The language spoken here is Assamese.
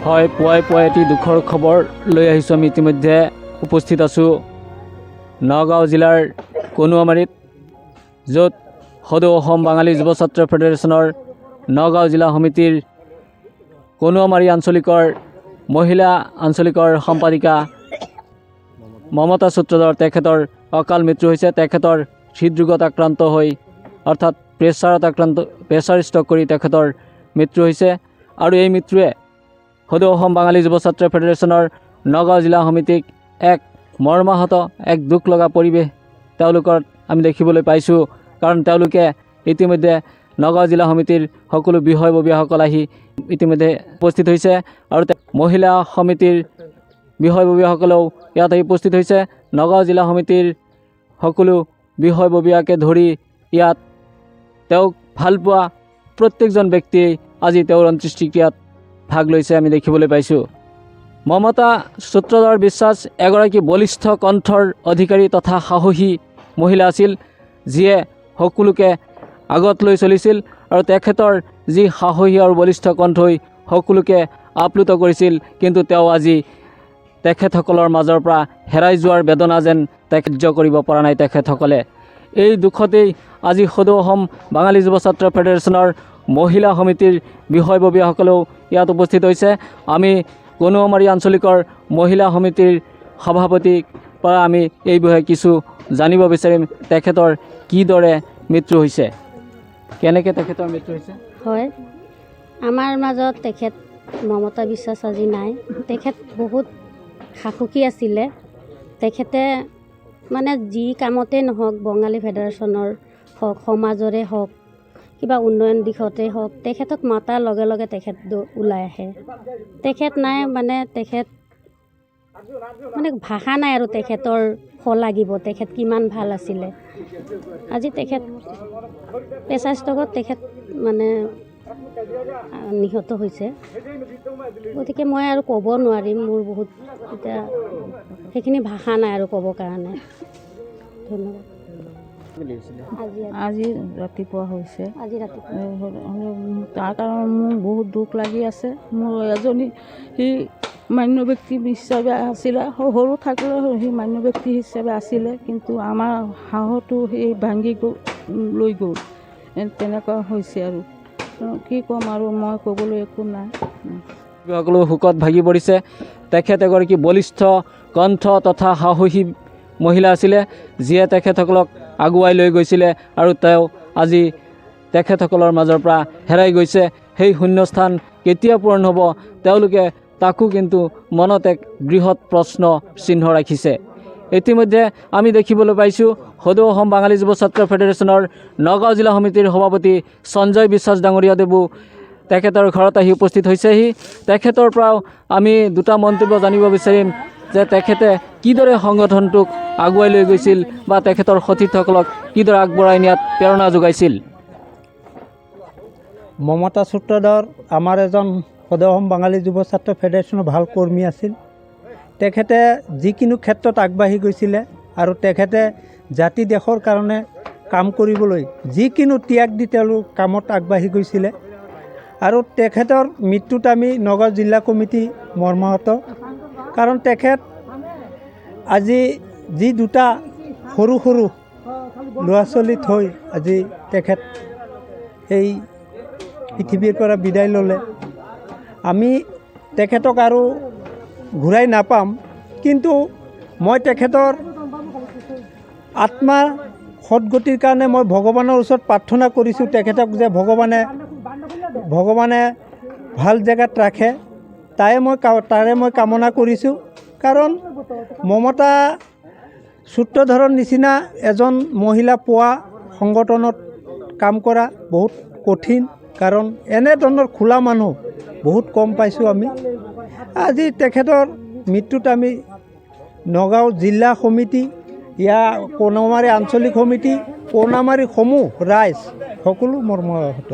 হয়, পুৱাই এটি দুখৰ খবৰ লৈ আহিছোঁ। আমি ইতিমধ্যে উপস্থিত আছোঁ নগাঁও জিলাৰ কনুৱামাৰীত, য'ত সদৌ অসম বাঙালী যুৱ ছাত্ৰ ফেডাৰেশ্যনৰ নগাঁও জিলা সমিতিৰ কনুৱামাৰী আঞ্চলিকৰ মহিলা আঞ্চলিকৰ সম্পাদিকা মমতা সূত্ৰধৰ তেখেতৰ অকাল মৃত্যু হৈছে। তেখেতৰ হৃদৰোগত আক্ৰান্ত হৈ অৰ্থাৎ প্ৰেছাৰ ষ্ট্ৰক কৰি তেখেতৰ মৃত্যু হৈছে। আৰু এই মৃত্যুৱে সদৌ অসম বাঙালী যুৱ ছাত্ৰ ফেডাৰেশ্যনৰ নগাঁও জিলা সমিতিক এক মৰ্মাহত, এক দুখ লগা পৰিৱেশ তেওঁলোকৰ আমি দেখিবলৈ পাইছোঁ। কাৰণ তেওঁলোকে ইতিমধ্যে নগাঁও জিলা সমিতিৰ সকলো বিষয়ববীয়াসকল আহি ইতিমধ্যে উপস্থিত হৈছে আৰু মহিলা সমিতিৰ বিষয়ববীয়াসকলেও ইয়াত আহি উপস্থিত হৈছে। নগাঁও জিলা সমিতিৰ সকলো বিষয়ববীয়াকে ধৰি ইয়াত তেওঁক ভালপোৱা প্ৰত্যেকজন ব্যক্তিয়ে আজি তেওঁৰ অন্ত্যেষ্টিক্ৰিয়াত ভাগ লৈছে আমি দেখিবলৈ পাইছোঁ। মমতা সূত্ৰধৰ বিশ্বাস এগৰাকী বলিষ্ঠ কণ্ঠৰ অধিকাৰী তথা সাহসী মহিলা আছিল, যিয়ে সকলোকে আগত লৈ চলিছিল আৰু তেখেতৰ যি সাহসী আৰু বলিষ্ঠ কণ্ঠই সকলোকে আপ্লুত কৰিছিল। কিন্তু তেওঁ আজি তেখেতসকলৰ মাজৰ পৰা হেৰাই যোৱাৰ বেদনা যেন সহ্য কৰিব পৰা নাই তেখেতসকলে। এই দুখতেই আজি সদৌ অসম বাঙালী যুৱ ছাত্ৰ ফেডাৰেশ্যনৰ মহিলা সমিতিৰ বিষয়ববীয়াসকলেও ইয়াত উপস্থিত হৈছে। আমি কনুৱামাৰী আঞ্চলিকৰ মহিলা সমিতিৰ সভাপতিৰ পৰা আমি এই বিষয়ে কিছু জানিব বিচাৰিম। তেখেতৰ কিদৰে মৃত্যু হৈছে, কেনেকৈ তেখেতৰ মৃত্যু হৈছে? হয়, আমাৰ মাজত তেখেত মমতা বিশ্বাস আজি নাই। তেখেত বহুত সাহসী আছিলে। তেখেতে মানে যি কামতে নহওক, বঙালী ফেডাৰেশ্যনৰ হওক, সমাজৰে হওক, কিবা উন্নয়ন দিশতে হওক, তেখেতক মাতাৰ লগে লগে তেখেত ওলাই আহে। তেখেত নাই তেখেত ভাষা নাই আৰু তেখেতৰ লাগিব তেখেত কিমান ভাল আছিলে। আজি তেখেত প্ৰেছাৰ ষ্ট্ৰকত তেখেত নিহত হৈছে। গতিকে মই আৰু ক'ব নোৱাৰিম, মোৰ বহুত এতিয়া সেইখিনি ভাষা নাই আৰু ক'বৰ কাৰণে। ধন্যবাদ। আজি ৰাতিপুৱা হৈছে। তাৰ কাৰণে মোৰ বহুত দুখ লাগি আছে। মোৰ এজনী সি মান্য ব্যক্তি হিচাপে আছিলে, সৰু থাকিলেও সি মান্য ব্যক্তি হিচাপে আছিলে, কিন্তু আমাৰ সাহসটো সেই ভাঙি লৈ গ'ল। তেনেকুৱা হৈছে আৰু কি ক'ম আৰু, মই ক'বলৈ একো নাই। সকলো শোকত ভাগি পৰিছে। তেখেত এগৰাকী বলিষ্ঠ কণ্ঠ তথা সাহসী মহিলা আছিলে, যিয়ে তেখেতসকলক আগুৱাই লৈ গৈছিলে আৰু তেওঁ আজি তেখেতসকলৰ মাজৰ পৰা হেৰাই গৈছে। সেই শূন্যস্থান কেতিয়া পূৰণ হ'ব, তেওঁলোকে তাকো কিন্তু মনত এক বৃহৎ প্ৰশ্ন চিহ্ন ৰাখিছে। ইতিমধ্যে আমি দেখিবলৈ পাইছোঁ সদৌ অসম বাঙালী যুৱ ছাত্ৰ ফেডাৰেশ্যনৰ নগাঁও জিলা সমিতিৰ সভাপতি সঞ্জয় বিশ্বাস ডাঙৰীয়াদেৱো তেখেতৰ ঘৰত আহি উপস্থিত হৈছেহি। তেখেতৰ পৰাও আমি দুটা মন্তব্য জানিব বিচাৰিম যে তেখেতে কিদৰে সংগঠনটোক আগুৱাই লৈ গৈছিল বা তেখেতৰ সতীৰ্থসকলক কিদৰে আগবঢ়াই নিয়াত প্ৰেৰণা যোগাইছিল। মমতা সূত্ৰধৰ আমাৰ এজন সদৌ অসম বাঙালী যুৱ ছাত্ৰ ফেডাৰেশ্যনৰ ভাল কৰ্মী আছিল। তেখেতে যিকোনো ক্ষেত্ৰত আগবাঢ়ি গৈছিলে আৰু তেখেতে জাতি দেশৰ কাৰণে কাম কৰিবলৈ যিকোনো ত্যাগ দি তেওঁলোক কামত আগবাঢ়ি গৈছিলে। আৰু তেখেতৰ মৃত্যুত আমি নগাঁও জিলা কমিটি মৰ্মাহত। কাৰণ তেখেত আজি যি দুটা সৰু সৰু ল'ৰা ছোৱালী থৈ আজি তেখেত এই পৃথিৱীৰ পৰা বিদায় ল'লে। আমি তেখেতক আৰু ঘূৰাই নাপাম, কিন্তু মই তেখেতৰ আত্মাৰ সদগতিৰ কাৰণে মই ভগৱানৰ ওচৰত প্ৰাৰ্থনা কৰিছোঁ, তেখেতক যে ভগৱানে ভাল জেগাত ৰাখে, তাৰে মই কামনা কৰিছোঁ। কাৰণ মমতা সূত্ৰধৰৰ নিচিনা এজন মহিলা পোৱা সংগঠনত কাম কৰা বহুত কঠিন, কাৰণ এনেধৰণৰ খোলা মানুহ বহুত কম পাইছোঁ আমি। আজি তেখেতৰ মৃত্যুত আমি নগাঁও জিলা সমিতি, ইয়াৰ কনুৱামাৰী আঞ্চলিক সমিতি, কনুৱামাৰী সমূহ ৰাইজ সকলো মৰ্মাহত।